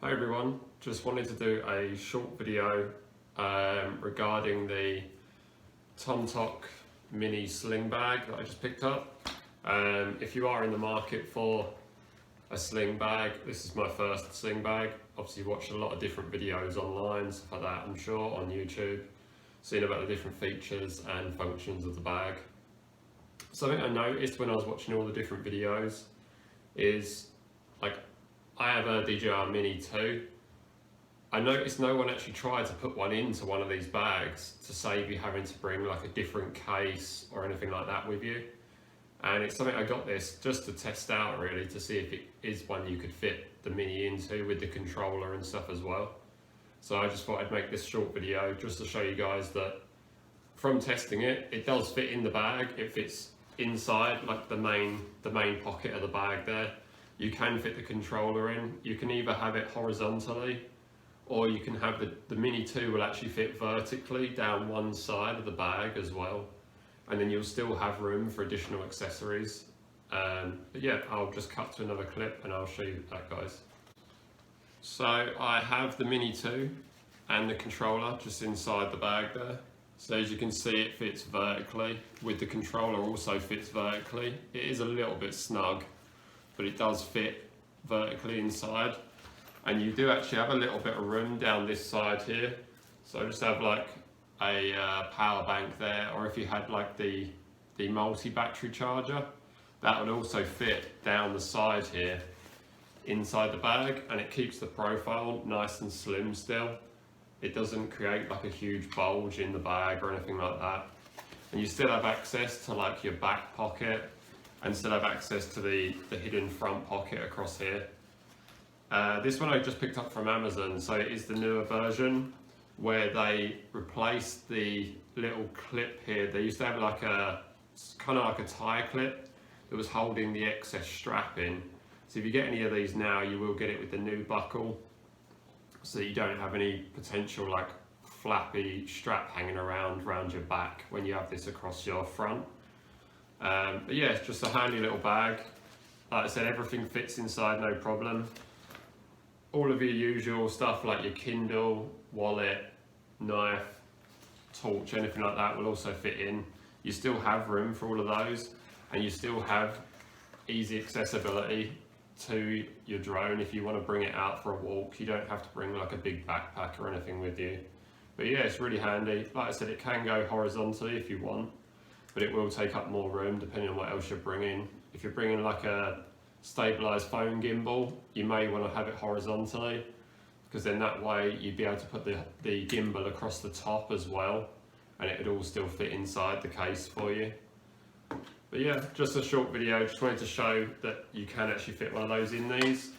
Hi everyone, just wanted to do a short video regarding the Tomtoc mini sling bag that I just picked up. If you are in the market for a sling bag, this is my first sling bag. Obviously watched a lot of different videos online, stuff like that, I'm sure, on YouTube, seen about the different features and functions of the bag. Something I noticed when I was watching all the different videos is, like, I have a DJI Mini 2. I noticed no one actually tried to put one into one of these bags to save you having to bring like a different case or anything like that with you. And it's something I got this just to test out, really, to see if it is one you could fit the Mini into with the controller and stuff as well. So I just thought I'd make this short video just to show you guys that from testing it, it does fit in the bag. It fits inside like the main pocket of the bag there. You can fit the controller in. You can either have it horizontally, or you can have the Mini 2 will actually fit vertically down one side of the bag as well. And then you'll still have room for additional accessories. But yeah, I'll just cut to another clip and I'll show you that, guys. So I have the Mini 2 and the controller just inside the bag there. So as you can see, it fits vertically, with the controller also fits vertically. It is a little bit snug, but it does fit vertically inside. And you do actually have a little bit of room down this side here. So just have like a power bank there, or if you had like the multi-battery charger, that would also fit down the side here inside the bag, and it keeps the profile nice and slim still. It doesn't create like a huge bulge in the bag or anything like that. And you still have access to like your back pocket, and still have access to the hidden front pocket across here. This one I just picked up from Amazon, so it is the newer version where they replaced the little clip here. They used to have like a kind of like a tie clip that was holding the excess strap in. So if you get any of these now, you will get it with the new buckle, so you don't have any potential like flappy strap hanging around your back when you have this across your front. But yeah, it's just a handy little bag. Like I said, everything fits inside, no problem. All of your usual stuff like your Kindle, wallet, knife, torch, anything like that will also fit in. You still have room for all of those, and you still have easy accessibility to your drone. If you want to bring it out for a walk, you don't have to bring like a big backpack or anything with you. But yeah, it's really handy. Like I said, it can go horizontally if you want, but it will take up more room depending on what else you're bringing. If you're bringing like a stabilized phone gimbal, you may want to have it horizontally, because then that way you'd be able to put the gimbal across the top as well, and it would all still fit inside the case for you. But yeah, just a short video. Just wanted to show that you can actually fit one of those in these,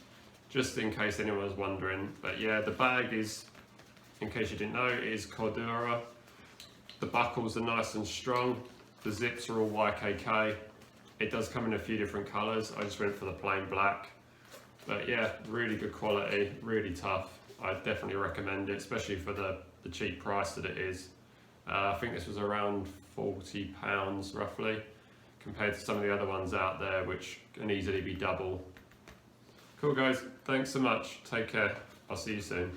just in case anyone was wondering. But yeah, the bag is, in case you didn't know, it is Cordura. The buckles are nice and strong. The zips are all YKK. It does come in a few different colours. I just went for the plain black. But yeah, really good quality, really tough. I definitely recommend it, especially for the cheap price that it is. I think this was around £40 roughly, compared to some of the other ones out there, which can easily be double. Cool guys, thanks so much. Take care. I'll see you soon.